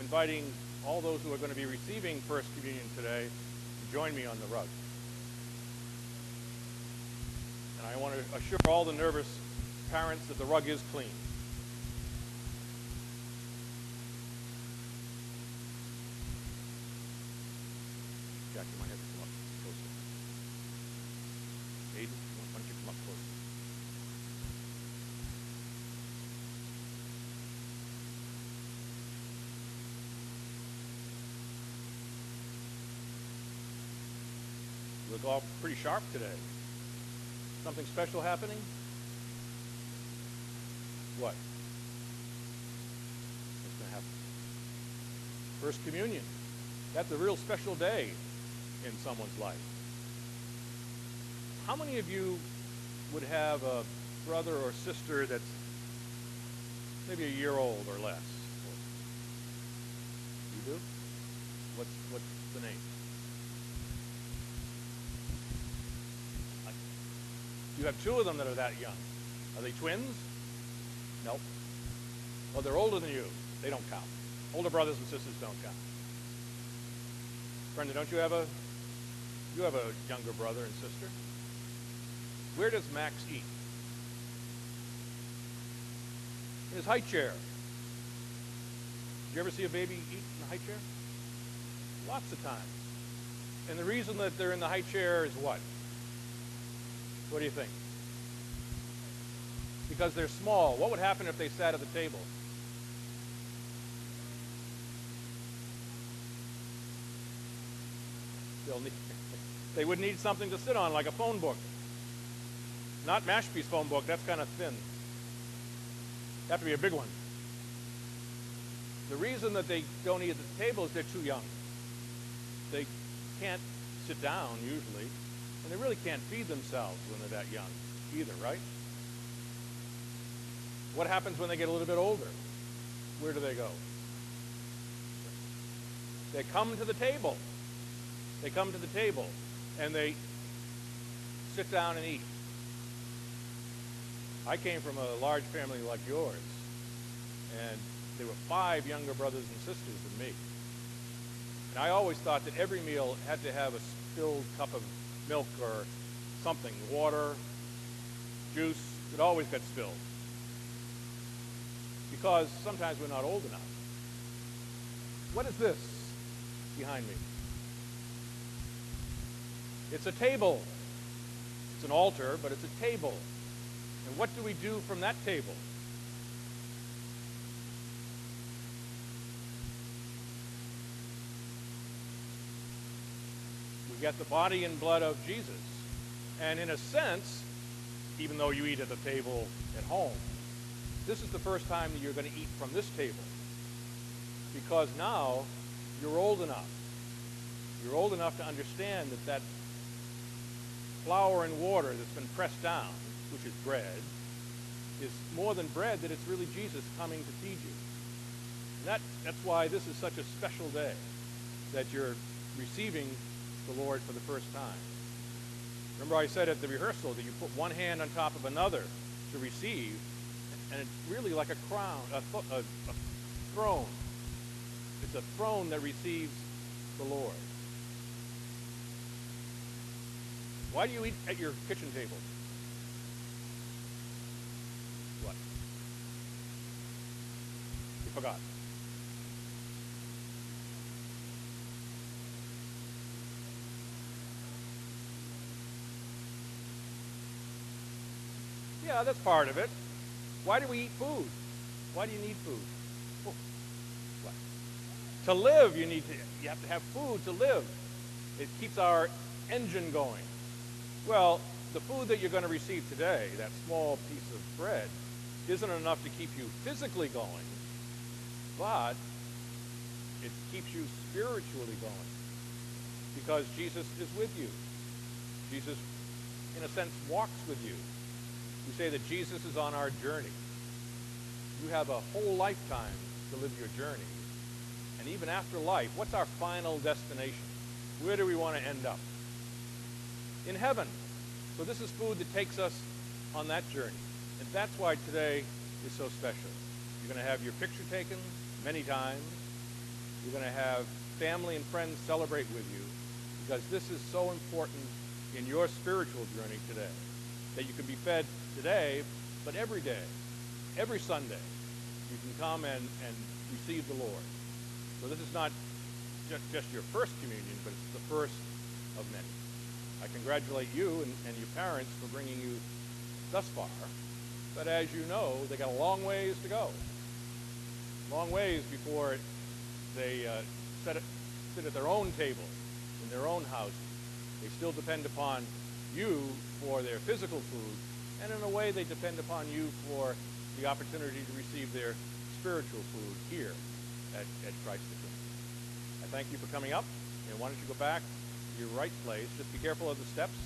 inviting all those who are going to be receiving First Communion today to join me on the rug. And I want to assure all the nervous parents that the rug is clean. Jackie, you might have to come up closer. Aiden, why don't you come up closer? You look all pretty sharp today. Something special happening? What? What's going to happen? First Communion. That's a real special day in someone's life. How many of you would have a brother or sister that's maybe a year old or less? You do? What's the name? You have two of them that are that young. Are they twins? Nope. Well, they're older than you. They don't count. Older brothers and sisters don't count. Brenda, don't you have a younger brother and sister? Where does Max eat? In his high chair. Did you ever see a baby eat in a high chair? Lots of times. And the reason that they're in the high chair is what? What do you think? Because they're small. What would happen if they sat at the table? They would need something to sit on, like a phone book. Not Mashpee's phone book. That's kind of thin. It'd have to be a big one. The reason that they don't eat at the table is they're too young. They can't sit down usually. And they really can't feed themselves when they're that young either, right? What happens when they get a little bit older? Where do they go? They come to the table. They come to the table and they sit down and eat. I came from a large family like yours, and there were 5 younger brothers and sisters than me. And I always thought that every meal had to have a spilled cup of milk or something, water, juice. It always got spilled. Because sometimes we're not old enough. What is this behind me? It's a table. It's an altar, but it's a table. And what do we do from that table? We get the body and blood of Jesus. And in a sense, even though you eat at the table at home, this is the first time that you're going to eat from this table. Because now you're old enough. You're old enough to understand that that flour and water that's been pressed down, which is bread, is more than bread, that it's really Jesus coming to feed you. And that's why this is such a special day, that you're receiving the Lord for the first time. Remember I said at the rehearsal that you put one hand on top of another to receive, and it's really like a crown, a throne. It's a throne that receives the Lord. Why do you eat at your kitchen table? What? You forgot. Yeah, that's part of it. Why do we eat food? Why do you need food? Oh, what? To live, you have to have food to live. It keeps our engine going. Well, the food that you're going to receive today, that small piece of bread, isn't enough to keep you physically going, but it keeps you spiritually going, because Jesus is with you. Jesus, in a sense, walks with you. We say that Jesus is on our journey. You have a whole lifetime to live your journey. And even after life, what's our final destination? Where do we want to end up? In heaven. So this is food that takes us on that journey. And that's why today is so special. You're going to have your picture taken many times. You're going to have family and friends celebrate with you, because this is so important in your spiritual journey today, that you can be fed today, but every day, every Sunday, you can come and receive the Lord. So this is not just your first communion, but it's the first of many. I congratulate you and your parents for bringing you thus far, but as you know, they got a long ways to go. Long ways before they sit at their own table in their own house. They still depend upon you for their physical food, and in a way they depend upon you for the opportunity to receive their spiritual food here at Christ the King. I thank you for coming up, and why don't you go back to your right place. Just be careful of the steps.